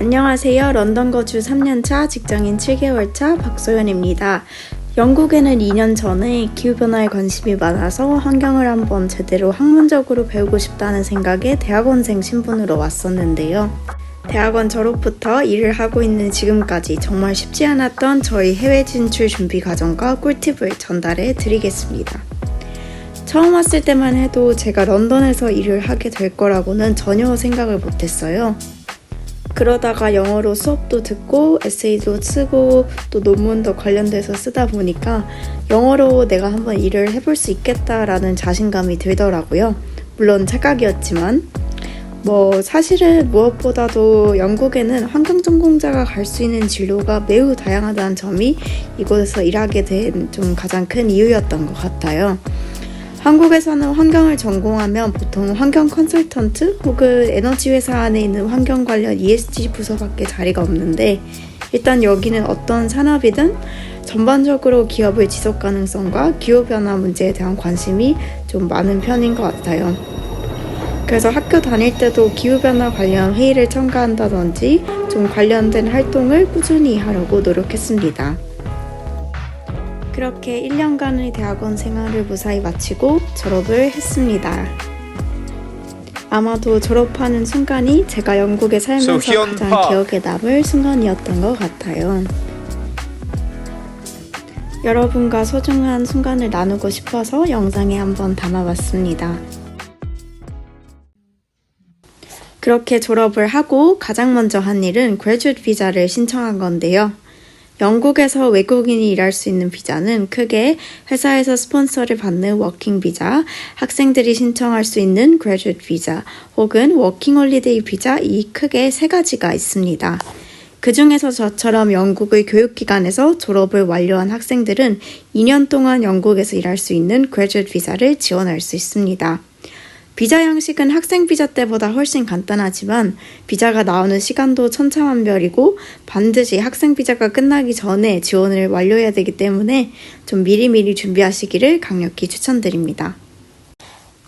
안녕하세요. 런던 거주 3년차, 직장인 7개월차 박소연입니다. 영국에는 2년 전에 기후변화에 관심이 많아서 환경을 한번 제대로 학문적으로 배우고 싶다는 생각에 대학원생 신분으로 왔었는데요. 대학원 졸업부터 일을 하고 있는 지금까지 정말 쉽지 않았던 저희 해외 진출 준비 과정과 꿀팁을 전달해 드리겠습니다. 처음 왔을 때만 해도 제가 런던에서 일을 하게 될 거라고는 전혀 생각을 못했어요. 그러다가 영어로 수업도 듣고 에세이도 쓰고 또 논문도 관련돼서 쓰다 보니까 영어로 내가 한번 일을 해볼 수 있겠다라는 자신감이 들더라고요. 물론 착각이었지만 사실은 무엇보다도 영국에는 환경전공자가 갈 수 있는 진로가 매우 다양하다는 점이 이곳에서 일하게 된 좀 가장 큰 이유였던 것 같아요. 한국에서는 환경을 전공하면 보통 환경 컨설턴트 혹은 에너지 회사 안에 있는 환경 관련 ESG 부서밖에 자리가 없는데 일단 여기는 어떤 산업이든 전반적으로 기업의 지속 가능성과 기후변화 문제에 대한 관심이 좀 많은 편인 것 같아요. 그래서 학교 다닐 때도 기후변화 관련 회의를 참가한다든지 좀 관련된 활동을 꾸준히 하려고 노력했습니다. 그렇게 1년간의 대학원 생활을 무사히 마치고 졸업을 했습니다. 아마도 졸업하는 순간이 제가 영국에 살면서 가장 기억에 남을 순간이었던 것 같아요. 여러분과 소중한 순간을 나누고 싶어서 영상에 한번 담아봤습니다. 그렇게 졸업을 하고 가장 먼저 한 일은 그래주에이트 비자를 신청한 건데요. 영국에서 외국인이 일할 수 있는 비자는 크게 회사에서 스폰서를 받는 워킹 비자, 학생들이 신청할 수 있는 그래주에이트 비자, 혹은 워킹 홀리데이 비자 이 크게 세 가지가 있습니다. 그 중에서 저처럼 영국의 교육기관에서 졸업을 완료한 학생들은 2년 동안 영국에서 일할 수 있는 그래주에이트 비자를 지원할 수 있습니다. 비자 양식은 학생 비자 때보다 훨씬 간단하지만 비자가 나오는 시간도 천차만별이고 반드시 학생 비자가 끝나기 전에 지원을 완료해야 되기 때문에 좀 미리미리 준비하시기를 강력히 추천드립니다.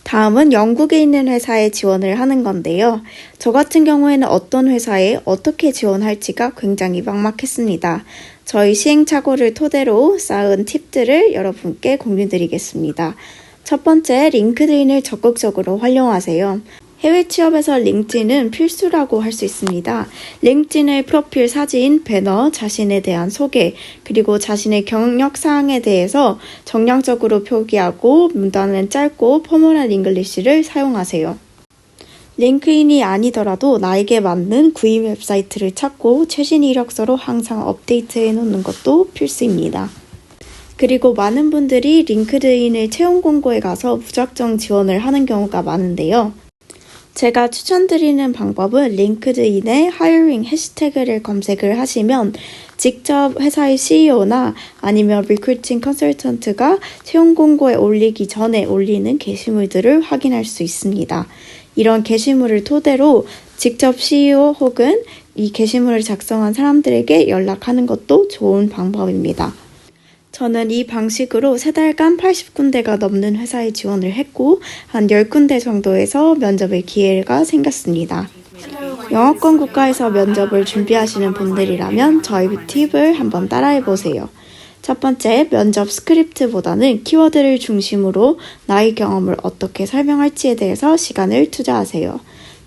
다음은 영국에 있는 회사에 지원을 하는 건데요. 저 같은 경우에는 어떤 회사에 어떻게 지원할지가 굉장히 막막했습니다. 저희 시행착오를 토대로 쌓은 팁들을 여러분께 공유드리겠습니다. 첫 번째, 링크드인을 적극적으로 활용하세요. 해외 취업에서 링크드인은 필수라고 할 수 있습니다. 링크드인의 프로필 사진, 배너, 자신에 대한 소개, 그리고 자신의 경력 사항에 대해서 정량적으로 표기하고 문단은 짧고 포멀한 잉글리시를 사용하세요. 링크드인이 아니더라도 나에게 맞는 구인 웹사이트를 찾고 최신 이력서로 항상 업데이트해 놓는 것도 필수입니다. 그리고 많은 분들이 링크드인의 채용 공고에 가서 무작정 지원을 하는 경우가 많은데요. 제가 추천드리는 방법은 링크드인의 하이어링 해시태그를 검색을 하시면 직접 회사의 CEO나 아니면 리크루팅 컨설턴트가 채용 공고에 올리기 전에 올리는 게시물들을 확인할 수 있습니다. 이런 게시물을 토대로 직접 CEO 혹은 이 게시물을 작성한 사람들에게 연락하는 것도 좋은 방법입니다. 저는 이 방식으로 3달간 80군데가 넘는 회사에 지원을 했고 한 10군데 정도에서 면접의 기회가 생겼습니다. 영어권 국가에서 면접을 준비하시는 분들이라면 저희 팁을 한번 따라해보세요. 첫 번째, 면접 스크립트보다는 키워드를 중심으로 나의 경험을 어떻게 설명할지에 대해서 시간을 투자하세요.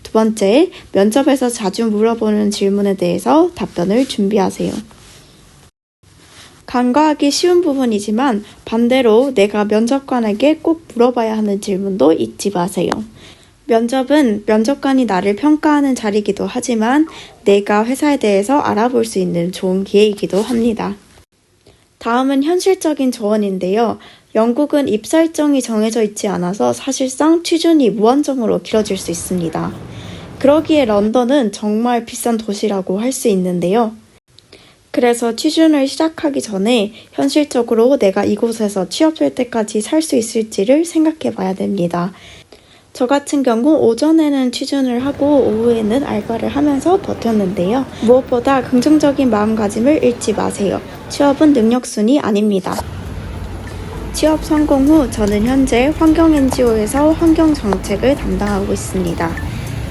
두 번째, 면접에서 자주 물어보는 질문에 대해서 답변을 준비하세요. 간과하기 쉬운 부분이지만 반대로 내가 면접관에게 꼭 물어봐야 하는 질문도 잊지 마세요. 면접은 면접관이 나를 평가하는 자리이기도 하지만 내가 회사에 대해서 알아볼 수 있는 좋은 기회이기도 합니다. 다음은 현실적인 조언인데요. 영국은 입사 일정이 정해져 있지 않아서 사실상 취준이 무한정으로 길어질 수 있습니다. 그러기에 런던은 정말 비싼 도시라고 할 수 있는데요. 그래서 취준을 시작하기 전에 현실적으로 내가 이곳에서 취업될 때까지 살 수 있을지를 생각해 봐야 됩니다. 저 같은 경우 오전에는 취준을 하고 오후에는 알바를 하면서 버텼는데요. 무엇보다 긍정적인 마음가짐을 잃지 마세요. 취업은 능력순위 아닙니다. 취업 성공 후 저는 현재 환경 NGO에서 환경 정책을 담당하고 있습니다.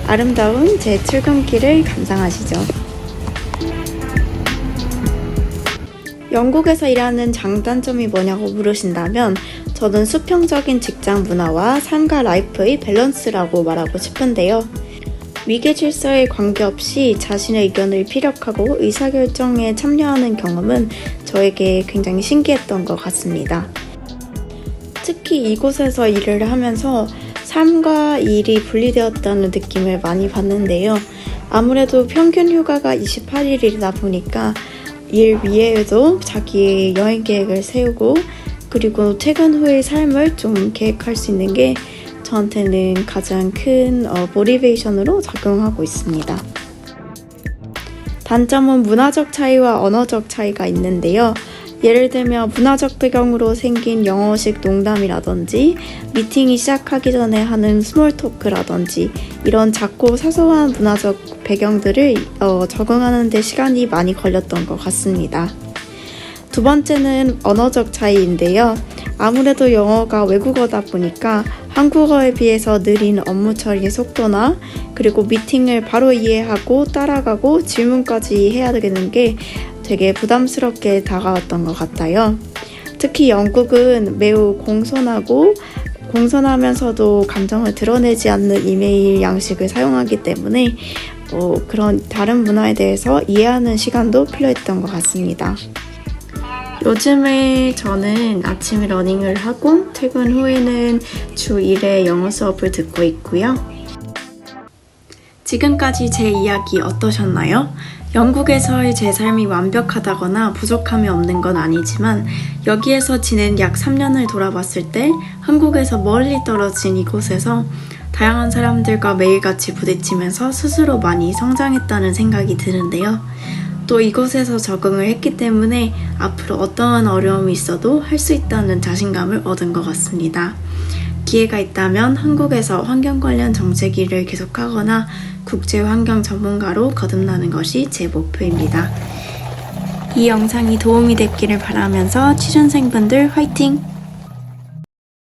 아름다운 제 출근길을 감상하시죠. 영국에서 일하는 장단점이 뭐냐고 물으신다면 저는 수평적인 직장 문화와 삶과 라이프의 밸런스라고 말하고 싶은데요. 위계 질서에 관계없이 자신의 의견을 피력하고 의사결정에 참여하는 경험은 저에게 굉장히 신기했던 것 같습니다. 특히 이곳에서 일을 하면서 삶과 일이 분리되었다는 느낌을 많이 받는데요. 아무래도 평균 휴가가 28일이다 보니까 일 위에도 자기의 여행 계획을 세우고 그리고 퇴근 후의 삶을 좀 계획할 수 있는 게 저한테는 가장 큰 모티베이션으로 작용하고 있습니다. 단점은 문화적 차이와 언어적 차이가 있는데요. 예를 들면 문화적 배경으로 생긴 영어식 농담이라든지 미팅이 시작하기 전에 하는 스몰 토크라든지 이런 작고 사소한 문화적 배경들을 적응하는 데 시간이 많이 걸렸던 것 같습니다. 두 번째는 언어적 차이인데요. 아무래도 영어가 외국어다 보니까 한국어에 비해서 느린 업무 처리 속도나 그리고 미팅을 바로 이해하고 따라가고 질문까지 해야 되는 게 되게 부담스럽게 다가왔던 것 같아요. 특히 영국은 매우 공손하면서도 감정을 드러내지 않는 이메일 양식을 사용하기 때문에 그런 다른 문화에 대해서 이해하는 시간도 필요했던 것 같습니다. 요즘에 저는 아침에 러닝을 하고 퇴근 후에는 주 1회 영어 수업을 듣고 있고요. 지금까지 제 이야기 어떠셨나요? 영국에서의 제 삶이 완벽하다거나 부족함이 없는 건 아니지만 여기에서 지낸 약 3년을 돌아봤을 때 한국에서 멀리 떨어진 이곳에서 다양한 사람들과 매일같이 부딪히면서 스스로 많이 성장했다는 생각이 드는데요. 또 이곳에서 적응을 했기 때문에 앞으로 어떠한 어려움이 있어도 할 수 있다는 자신감을 얻은 것 같습니다. 기회가 있다면 한국에서 환경 관련 정책 일을 계속하거나 국제환경 전문가로 거듭나는 것이 제 목표입니다. 이 영상이 도움이 됐기를 바라면서 취준생분들 화이팅!